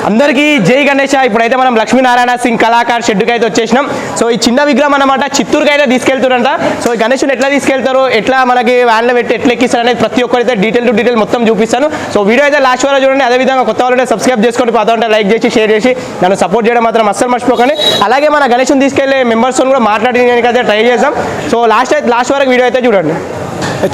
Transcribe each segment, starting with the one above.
అందరికీ జై గణేష్. ఇప్పుడైతే మనం లక్ష్మీనారాయణ సింగ్ కళాకార్ షెడ్కి అయితే వచ్చేసినాం. సో ఈ చిన్న విగ్రహం అన్నమాట చిత్తూరుకి అయితే తీసుకెళ్తారంట. సో ఈ గణేష్ని ఎట్లా తీసుకెళ్తారు, ఎట్లా మనకి వ్యాన్లో పెట్టి ఎట్లా ఎక్కిస్తారు అనేది ప్రతి ఒక్కరైతే డీటెయిల్ టు డీటెయిల్ మొత్తం చూపిస్తాను. సో వీడియో అయితే లాస్ట్ వరకు చూడండి. అదేవిధంగా కొత్త వాళ్ళంటే సబ్స్క్రైబ్ చేసుకోండి, పాత ఉంటే లైక్ చేసి షేర్ చేసి నన్ను సపోర్ట్ చేయడం మాత్రం అస్సలు మర్చిపోకండి. అలాగే మన గణేష్ని తీసుకెళ్లే మెంబర్స్తో కూడా మాట్లాడడానికి అయితే ట్రై చేద్దాం. సో లాస్ట్ వరకు వీడియో అయితే చూడండి.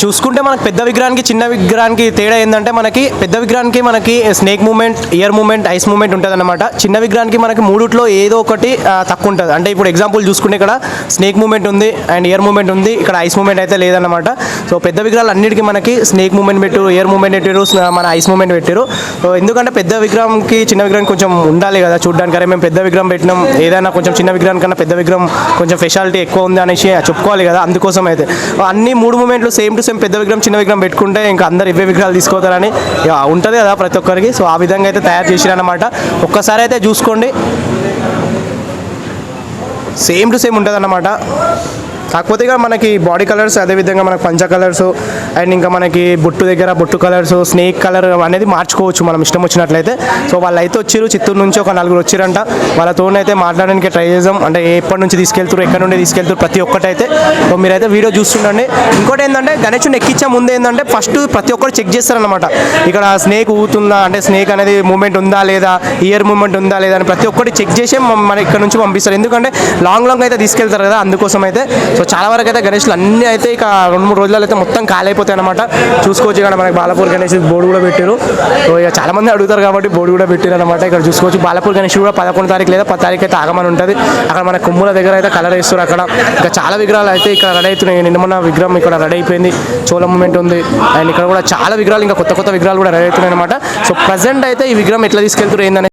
చూసుకుంటే మనకి పెద్ద విగ్రహానికి చిన్న విగ్రహానికి తేడా ఏంటంటే, మనకి పెద్ద విగ్రహానికి మనకి snake movement, ear movement, eyes movement ఉంటుంది అనమాట. చిన్న విగ్రహానికి మనకి మూడిట్లో ఏదో ఒకటి తక్కువ ఉంటుంది. అంటే ఇప్పుడు ఎగ్జాంపుల్ చూసుకుంటే ఇక్కడ స్నేక్ మూమెంట్ ఉంది అండ్ ఇయర్ మూమెంట్ ఉంది, ఇక్కడ ఐస్ మూమెంట్ అయితే లేదన్నమాట. సో పెద్ద విగ్రహాలు అన్నిటికీ మనకి స్నేక్ మూమెంట్ పెట్టారు, ఇయర్ మూమెంట్ పెట్టారు, మన ఐస్ మూమెంట్ పెట్టారు. సో ఎందుకంటే పెద్ద విగ్రహంకి చిన్న విగ్రహం కొంచెం ఉండాలి కదా చూడడానికి. అరే మేము పెద్ద విగ్రహం పెట్టినాం, ఏదైనా కొంచెం చిన్న విగ్రహం కన్నా పెద్ద విగ్రహం కొంచెం స్పెషాలిటీ ఎక్కువ ఉంది అనేసి చెప్పుకోవాలి కదా. అందుకోసం అయితే అన్ని మూడు మూమెంట్లు సేమ్ టు సేమ్ పెద్ద విగ్రహం చిన్న విగ్రహం పెట్టుకుంటే ఇంకా అందరు ఇవే విగ్రహాలు తీసుకోతారని ఉంటుంది కదా ప్రతి ఒక్కరికి. సో ఆ విధంగా అయితే తయారు చేసిరన్నమాట. ఒక్కసారి అయితే చూసుకోండి, సేమ్ టు సేమ్ ఉంటుంది అన్నమాట. కాకపోతే ఇక మనకి బాడీ కలర్స్, అదేవిధంగా మనకి పంచ కలర్స్ అండ్ ఇంకా మనకి బొట్టు దగ్గర బొట్టు కలర్స్, స్నేక్ కలర్ అనేది మార్చుకోవచ్చు మనం ఇష్టం వచ్చినట్లయితే. సో వాళ్ళు అయితే వచ్చారు, చిత్తూరు నుంచి ఒక 4 వచ్చారంట. వాళ్ళతోనైతే మాట్లాడడానికి ట్రై చేద్దాం. అంటే ఎప్పటి నుంచి తీసుకెళ్తారు, ఎక్కడి నుండి తీసుకెళ్తారు ప్రతి ఒక్కటైతే. సో మీరైతే వీడియో చూస్తుండండి. ఇంకోటి ఏంటంటే గణేశుని ఎక్కించే ముందు ఏంటంటే ఫస్ట్ ప్రతి ఒక్కరు చెక్ చేస్తారనమాట. ఇక్కడ స్నేక్ ఊగుతుందా, అంటే స్నేక్ అనేది మూమెంట్ ఉందా లేదా, ఇయర్ మూమెంట్ ఉందా లేదా అని ప్రతి ఒక్కటి చెక్ చేసి మన ఇక్కడ నుంచి పంపిస్తారు. ఎందుకంటే లాంగ్ అయితే తీసుకెళ్తారు కదా, అందుకోసం అయితే. సో చాలా వరకు అయితే గణేష్లు అన్నీ అయితే ఇక 2-3 రోజులలో అయితే మొత్తం ఖాళీ అయిపోతాయి అనమాట. చూసుకోవచ్చు ఇక్కడ మనకి బాలాపూర్ గణేష్ బోర్డు కూడా పెట్టారు. సో ఇక చాలా మంది అడుగుతారు కాబట్టి బోర్డు కూడా పెట్టారు అనమాట. ఇక్కడ చూసుకోవచ్చు బాలాపూర్ గణేష్ కూడా 11 తారీఖు లేదా 10 తారీఖు అయితే ఆగమని ఉంటుంది. అక్కడ మన కొమ్ముల దగ్గర అయితే కలర్ వేస్తారు. అక్కడ ఇంకా చాలా విగ్రహాలు అయితే ఇక్కడ రెడీ అవుతున్నాయి. నిన్న మొన్న విగ్రహం ఇక్కడ రెడీ అయిపోయింది, చోళ మూమెంట్ ఉంది. అండ్ ఇక్కడ కూడా చాలా విగ్రహాలు, ఇంకా కొత్త విగ్రహాలు కూడా రెడీ అవుతున్నాయి అనమాట. సో ప్రజెంట్ అయితే ఈ విగ్రహం ఎట్లా తీసుకెళ్తారు ఏందనేసి